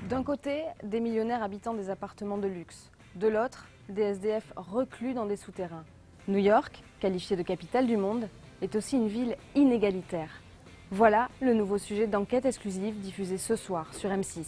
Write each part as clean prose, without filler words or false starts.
D'un côté, des millionnaires habitant des appartements de luxe. De l'autre, des SDF reclus dans des souterrains. New York, qualifiée de capitale du monde, est aussi une ville inégalitaire. Voilà le nouveau sujet d'enquête exclusive diffusé ce soir sur M6.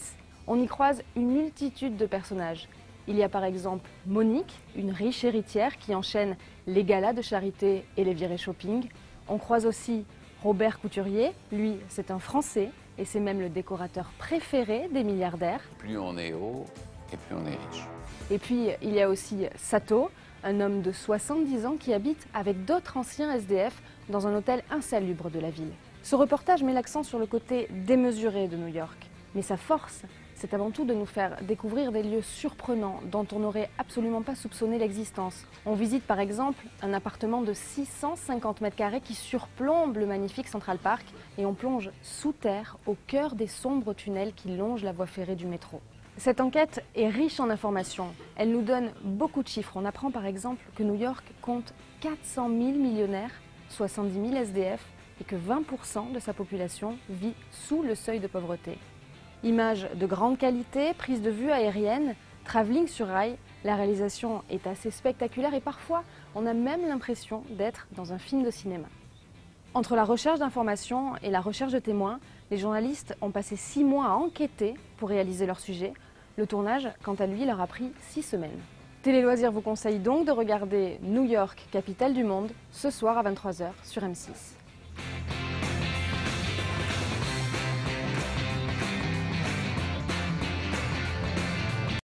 On y croise une multitude de personnages. Il y a par exemple Monique, une riche héritière qui enchaîne les galas de charité et les virées shopping. On croise aussi Robert Couturier, lui c'est un Français et c'est même le décorateur préféré des milliardaires. Plus on est haut et plus on est riche. Et puis il y a aussi Sato, un homme de 70 ans qui habite avec d'autres anciens SDF dans un hôtel insalubre de la ville. Ce reportage met l'accent sur le côté démesuré de New York. Mais sa force, c'est avant tout de nous faire découvrir des lieux surprenants dont on n'aurait absolument pas soupçonné l'existence. On visite par exemple un appartement de 650 mètres carrés qui surplombe le magnifique Central Park et on plonge sous terre au cœur des sombres tunnels qui longent la voie ferrée du métro. Cette enquête est riche en informations. Elle nous donne beaucoup de chiffres. On apprend par exemple que New York compte 400 000 millionnaires, 70 000 SDF et que 20% de sa population vit sous le seuil de pauvreté. Images de grande qualité, prise de vue aérienne, travelling sur rail, la réalisation est assez spectaculaire et parfois on a même l'impression d'être dans un film de cinéma. Entre la recherche d'informations et la recherche de témoins, les journalistes ont passé 6 mois à enquêter pour réaliser leur sujet. Le tournage, quant à lui, leur a pris 6 semaines. Télé Loisirs vous conseille donc de regarder New York, capitale du monde, ce soir à 23 h sur M6.